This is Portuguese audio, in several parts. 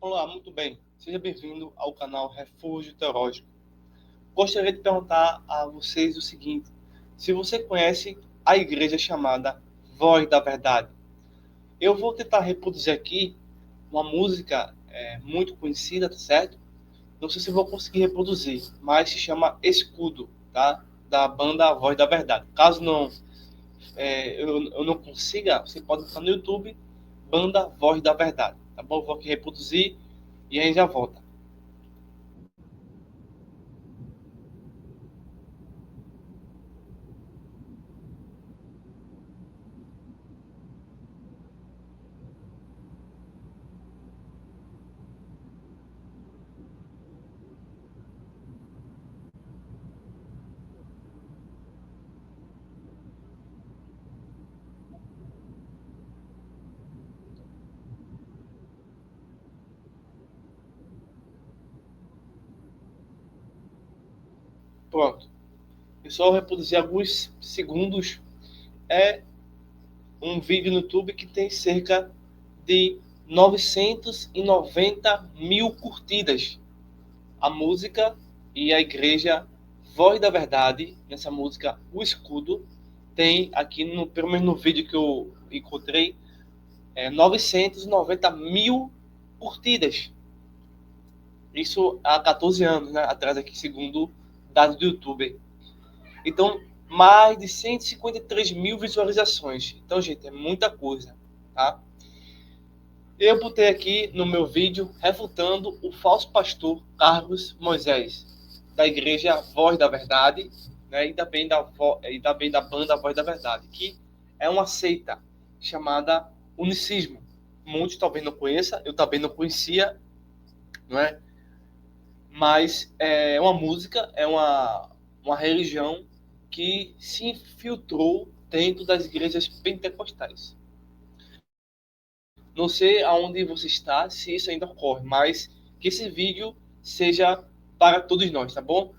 Olá, muito bem. Seja bem-vindo ao canal Refúgio Teológico. Gostaria de perguntar a vocês o seguinte: se você conhece a igreja chamada Voz da Verdade. Eu vou tentar reproduzir aqui uma música muito conhecida, tá certo? Não sei se eu vou conseguir reproduzir, mas se chama Escudo, tá? Da banda Voz da Verdade. Caso não, eu não consiga, você pode estar no YouTube, banda Voz da Verdade, tá bom? Eu vou aqui reproduzir e aí já volta. Pronto. Eu só reproduzir alguns segundos. É um vídeo no YouTube que tem cerca de 990 mil curtidas. A música e a igreja Voz da Verdade, nessa música O Escudo, tem aqui, pelo menos no vídeo que eu encontrei, 990 mil curtidas. Isso há 14 anos, né, atrás aqui, segundo dados do YouTube. Então, mais de 153 mil visualizações. Então, gente, é muita coisa, tá? Eu botei aqui no meu vídeo refutando o falso pastor Carlos Moisés, da igreja Voz da Verdade, né, e também da banda Voz da Verdade, que é uma seita chamada Unicismo. Muitos talvez não conheçam, eu também não conhecia, não é? Mas é uma música, é uma religião que se infiltrou dentro das igrejas pentecostais. Não sei aonde você está, se isso ainda ocorre, mas que esse vídeo seja para todos nós, tá bom?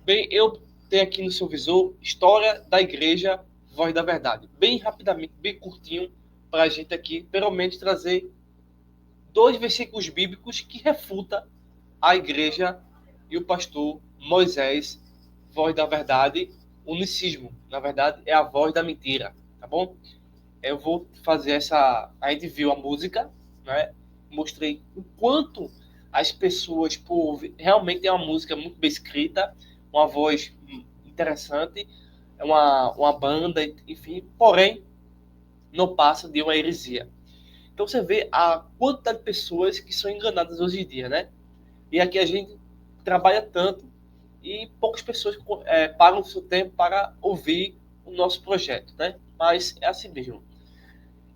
Bem, eu tenho aqui no seu visor História da Igreja Voz da Verdade. Bem rapidamente, bem curtinho, para a gente aqui, pelo menos, trazer dois versículos bíblicos que refutam a igreja e o pastor Moisés, Voz da Verdade, unicismo. Na verdade, é a voz da mentira, tá bom? Eu vou fazer essa. A gente viu a música, né? Mostrei o quanto as pessoas, por realmente é uma música muito bem escrita, uma voz interessante, é uma banda, enfim, porém, não passa de uma heresia. Então você vê a quantidade de pessoas que são enganadas hoje em dia, né? E aqui a gente trabalha tanto e poucas pessoas pagam o seu tempo para ouvir o nosso projeto, né? Mas é assim mesmo.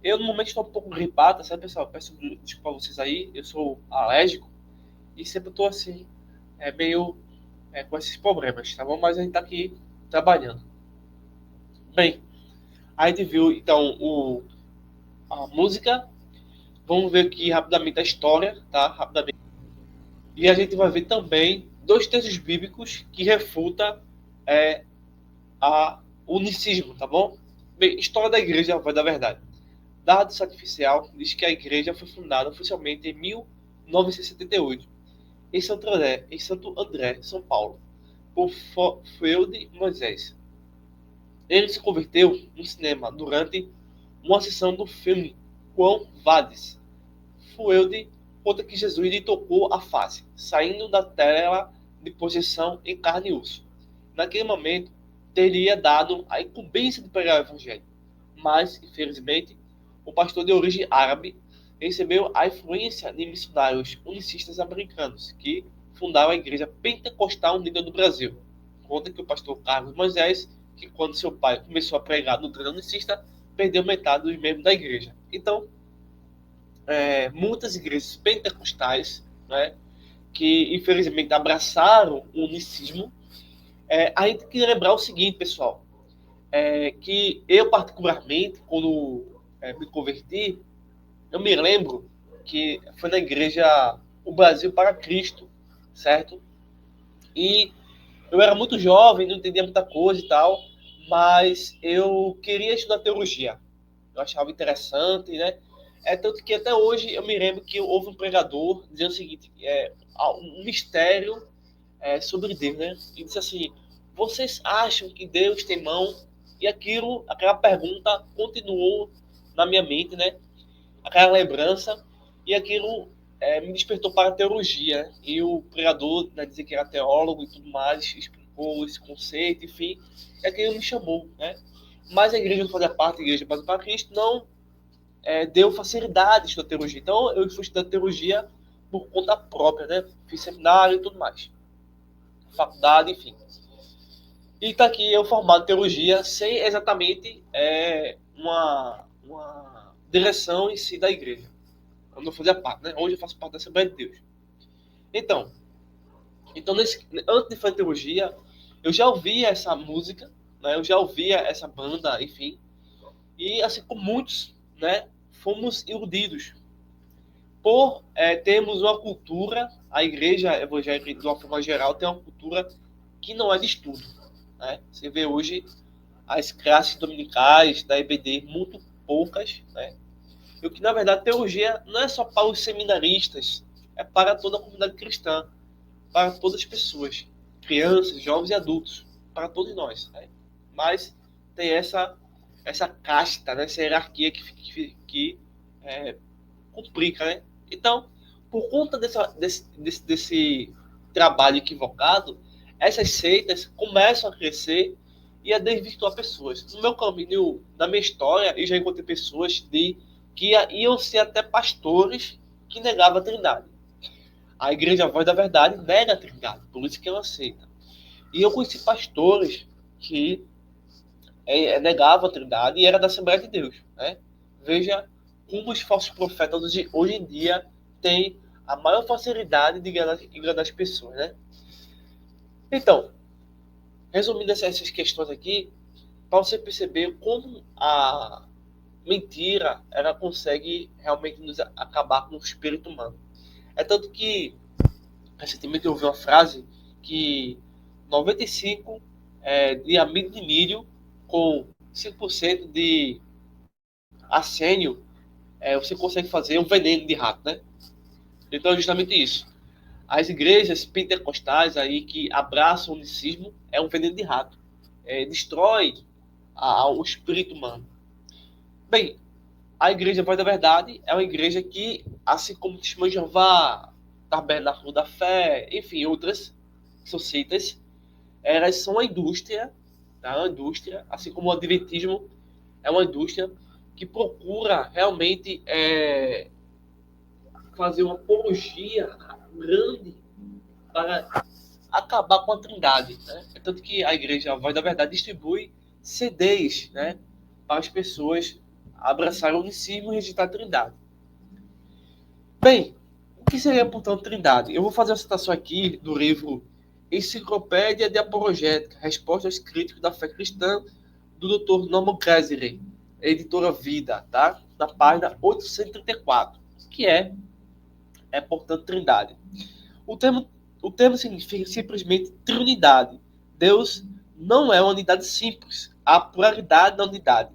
Eu, no momento, estou um pouco gripado, sabe, pessoal? Peço desculpa a vocês aí, eu sou alérgico e sempre estou assim, meio com esses problemas, tá bom? Mas a gente está aqui trabalhando. Bem, a gente viu, então, a música. Vamos ver aqui rapidamente a história, tá? Rapidamente. E a gente vai ver também dois textos bíblicos que refutam é, a unicismo, tá bom? Bem, história da igreja vai da verdade. Dado sacrificial diz que a igreja foi fundada oficialmente em 1978 em Santo André, São Paulo, por Feude Moisés. Ele se converteu no cinema durante uma sessão do filme Quão Vades. Feude conta que Jesus lhe tocou a face, saindo da tela de projeção em carne e osso. Naquele momento, teria dado a incumbência de pregar o evangelho, mas, infelizmente, o pastor de origem árabe recebeu a influência de missionários unicistas americanos que fundaram a Igreja Pentecostal Unida do Brasil. Conta que o pastor Carlos Moisés, que quando seu pai começou a pregar no treino unicista, perdeu metade dos membros da igreja. Então, muitas igrejas pentecostais, né, que infelizmente abraçaram o unicismo, a gente tem que lembrar o seguinte, pessoal, que eu particularmente, quando me converti, eu me lembro que foi na igreja O Brasil para Cristo, certo? E eu era muito jovem, não entendia muita coisa e tal, mas eu queria estudar teologia. Eu achava interessante, né? É tanto que até hoje eu me lembro que houve um pregador dizendo o seguinte, um mistério sobre Deus, né? E disse assim, vocês acham que Deus tem mão? E aquela pergunta continuou na minha mente, né? Aquela lembrança, e aquilo me despertou para a teologia. E o pregador, né, dizia que era teólogo e tudo mais, explicou esse conceito, enfim, e aquilo me chamou, né? Mas a igreja não fazia parte da igreja para Cristo, não deu facilidades da teologia. Então eu fui estudar teologia por conta própria, né? Fiz seminário e tudo mais, faculdade, enfim. E está aqui eu formado em teologia sem exatamente uma direção em si da igreja. Eu não fazia parte, né? Hoje eu faço parte da Assembleia de Deus. Então, antes de fazer teologia, eu já ouvia essa música, né? Eu já ouvia essa banda, enfim. E assim como muitos, né? Fomos iludidos por termos uma cultura, a igreja evangélica, de uma forma geral, tem uma cultura que não é de estudo. Né? Você vê hoje as classes dominicais da EBD muito poucas, né? E o que, na verdade, teologia não é só para os seminaristas, é para toda a comunidade cristã, para todas as pessoas, crianças, jovens e adultos, para todos nós. Né? Mas tem essa casta, né? Essa hierarquia que complica, né? Então, por conta desse trabalho equivocado, essas seitas começam a crescer e a desvirtuar pessoas. No meu caminho, na minha história, eu já encontrei pessoas que iam ser até pastores que negavam a Trindade. A Igreja Voz da Verdade nega a Trindade, por isso que ela aceita. E eu conheci pastores que negavam a Trindade e era da Assembleia de Deus. Né? Veja como os falsos profetas hoje em dia têm a maior facilidade de enganar as pessoas. Né? Então, resumindo essas questões aqui, para você perceber como a mentira ela consegue realmente nos acabar com o espírito humano. É tanto que recentemente eu ouvi uma frase que 95 de amido de milho com 5% de arsênio, você consegue fazer um veneno de rato, né? Então é justamente isso. As igrejas pentecostais aí que abraçam o unicismo é um veneno de rato. Destrói o espírito humano. Bem, a Igreja Voz da Verdade é uma igreja que, assim como Testemunho de Jeová, Tabernáculo da Fé, enfim, outras que são seitas, elas são uma indústria, tá? Uma indústria, assim como o Adventismo é uma indústria que procura realmente fazer uma apologia grande para acabar com a Trindade. Né? É tanto que a Igreja a Voz da Verdade distribui CDs, né, para as pessoas abraçarem o unicismo e rejeitar a Trindade. Bem, o que seria, portanto, Trindade? Eu vou fazer uma citação aqui do livro Enciclopédia de Apologética, Respostas Críticas da Fé Cristã, do Dr. Norman Geisler, editora Vida, tá? Na página 834, que portanto, Trindade. O termo significa simplesmente Trinidade. Deus não é uma unidade simples, há pluralidade na unidade.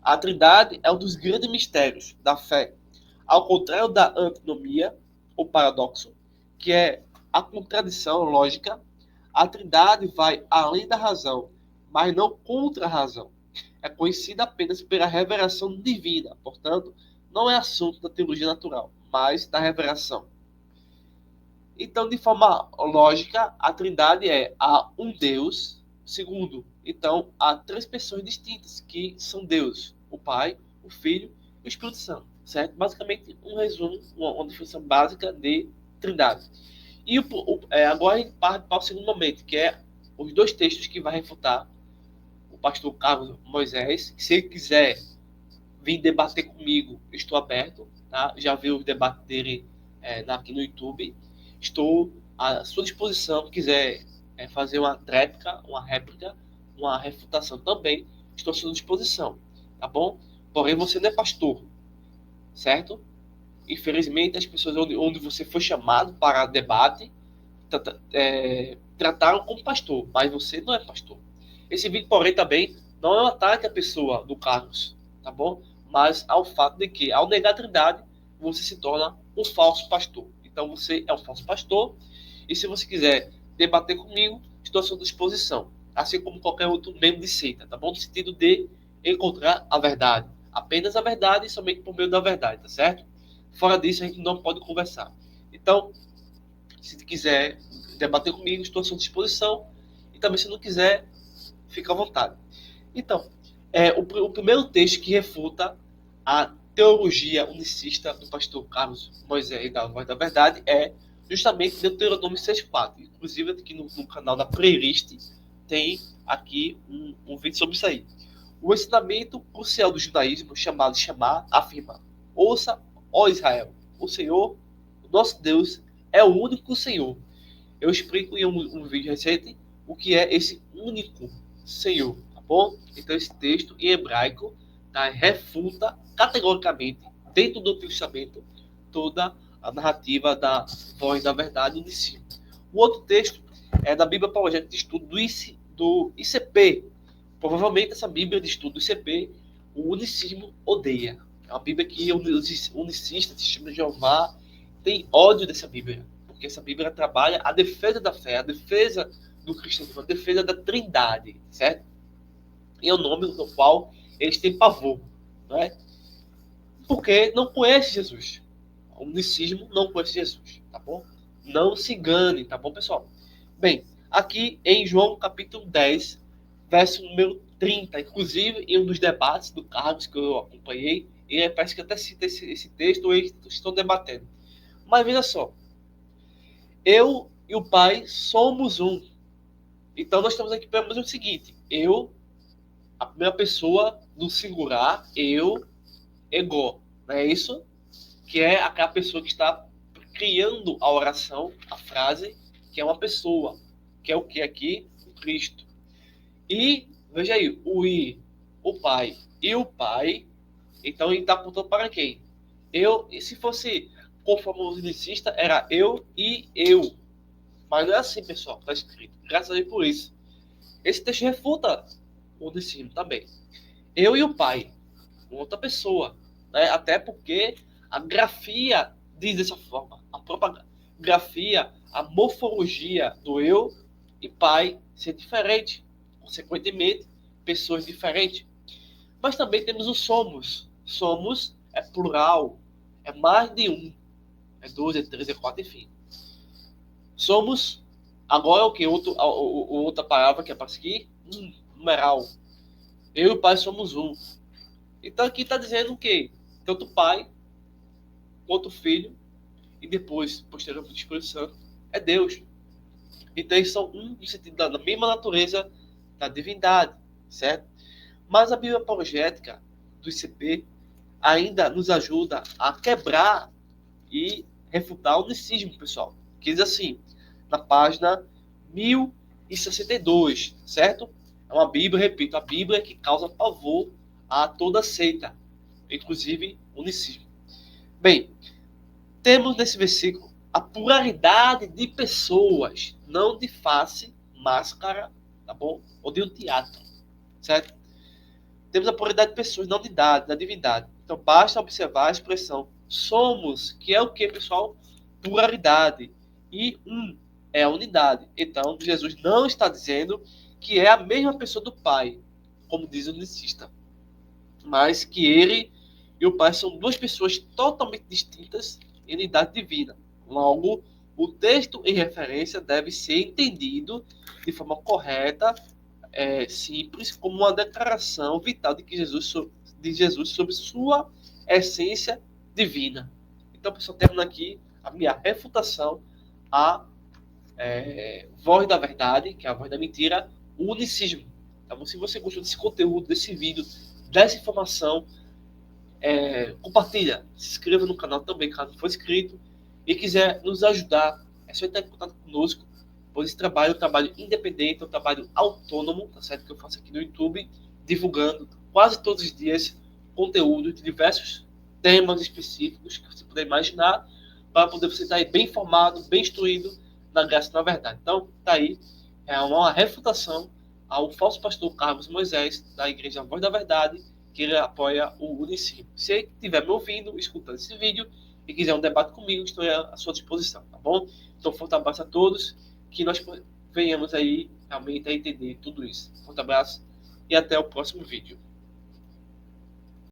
A Trindade é um dos grandes mistérios da fé. Ao contrário da antinomia, ou paradoxo, que é a contradição lógica, a Trindade vai além da razão, mas não contra a razão. É conhecida apenas pela revelação divina, portanto, não é assunto da teologia natural, mas da revelação. Então, de forma lógica, a Trindade há um Deus. Segundo, então, há três pessoas distintas que são Deus: o Pai, o Filho e o Espírito Santo. Certo? Basicamente, um resumo, uma definição básica de Trindade. E agora a gente parte para o segundo momento, que é os dois textos que vai refutar o pastor Carlos Moisés. Se ele quiser vir debater comigo, estou aberto. Tá? Já vi o debate dele aqui no YouTube. Estou à sua disposição. Se quiser fazer uma réplica, uma refutação também, estou à sua disposição. Tá bom? Porém, você não é pastor, certo? Infelizmente, as pessoas onde você foi chamado para debate trataram como pastor, mas você não é pastor. Esse vídeo, porém, também não é um ataque à pessoa do Carlos, tá bom? mas ao fato de que, ao negar a Trindade, você se torna um falso pastor. Então, você é um falso pastor, e se você quiser debater comigo, estou à sua disposição, assim como qualquer outro membro de seita, tá bom? No sentido de encontrar a verdade, apenas a verdade e somente por meio da verdade, tá certo? Fora disso, a gente não pode conversar. Então, se quiser debater comigo, estou à sua disposição, e também se não quiser, fica à vontade. Então, o primeiro texto que refuta a teologia unicista do pastor Carlos Moisés da Voz da Verdade é justamente Deuteronômio 6,4. Inclusive, aqui no canal da Playlist tem aqui um vídeo sobre isso aí. O ensinamento crucial do judaísmo, chamado Shema, afirma: ouça, ó Israel, o Senhor, o nosso Deus, é o único Senhor. Eu explico em um vídeo recente o que é esse único Senhor, tá bom? Então esse texto em hebraico refuta categoricamente, dentro do Antigo Testamento, toda a narrativa da Voz da Verdade unicista. O outro texto é da Bíblia Projeto de Estudo do ICP. Provavelmente essa Bíblia de Estudo do ICP, o unicismo odeia. É uma Bíblia que os unicistas, Testemunho de Jeová, tem ódio dessa Bíblia, porque essa Bíblia trabalha a defesa da fé, a defesa do cristianismo, a defesa da Trindade, certo? E é o nome no qual eles têm pavor, não é? Porque não conhece Jesus. O unicismo não conhece Jesus, tá bom? Não se engane, tá bom, pessoal? Bem, aqui em João capítulo 10, verso número 30, inclusive em um dos debates do Carlos que eu acompanhei, e parece que até cita esse texto, ou eles estão debatendo. Mas veja só, eu e o Pai somos um. Então nós estamos aqui para o seguinte: eu, a primeira pessoa do singular, eu, ego. Não é isso? Que é aquela pessoa que está criando a oração, a frase, que é uma pessoa, que é o que aqui? O Cristo. E, veja aí, o I, o Pai e o Pai, então ele está apontando para quem? Eu, e se fosse conforme o unicista, era eu e eu. Mas não é assim, pessoal, está escrito. Graças a Deus por isso. Esse texto refuta o unicismo também. Eu e o Pai, outra pessoa. Né? Até porque a grafia diz dessa forma. A própria grafia, a morfologia do eu e Pai ser diferente. Consequentemente, pessoas diferentes. Mas também temos o somos. Somos é plural. É mais de um. É 12, é 13, é 4, enfim. Somos, agora o que? Outra palavra que aparece aqui? Numeral. Eu e o Pai somos um. Então aqui está dizendo que tanto o Pai quanto o Filho e depois, posteriormente, o Espírito Santo é Deus. Então eles são um no sentido da mesma natureza da divindade, certo? Mas a Bíblia apologética do ICP ainda nos ajuda a quebrar e refutar o unicismo, pessoal. Que diz assim, na página 1062, certo? É uma Bíblia, repito, a Bíblia que causa pavor a toda seita, inclusive unicismo. Bem, temos nesse versículo a pluralidade de pessoas, não de face, máscara, tá bom? Ou de um teatro, certo? Temos a pluralidade de pessoas, não de idade, da divindade. Então, basta observar a expressão somos, que é o que, pessoal? Pluralidade. E é a unidade. Então, Jesus não está dizendo que é a mesma pessoa do Pai, como diz o unicista, mas que ele e o Pai são duas pessoas totalmente distintas em unidade divina. Logo, o texto em referência deve ser entendido de forma correta, simples, como uma declaração vital de Jesus sobre sua essência divina. Então, pessoal, termina aqui a minha refutação à voz da verdade, que é a voz da mentira, o unicismo. Então, se você gostou desse conteúdo, desse vídeo, dessa informação, compartilha, se inscreva no canal também, caso não for inscrito, e quiser nos ajudar, é só entrar em contato conosco, pois esse trabalho é um trabalho independente, é um trabalho autônomo, tá certo? Que eu faço aqui no YouTube, divulgando quase todos os dias conteúdo de diversos temas específicos que você puder imaginar, para poder você estar aí bem informado, bem instruído na graça e na verdade. Então, tá aí, é uma refutação ao falso pastor Carlos Moisés, da Igreja Voz da Verdade, que ele apoia o Unicim. Se estiver me ouvindo, escutando esse vídeo e quiser um debate comigo, estou à sua disposição, tá bom? Então, forte abraço a todos, que nós venhamos aí realmente a entender tudo isso. Forte abraço e até o próximo vídeo.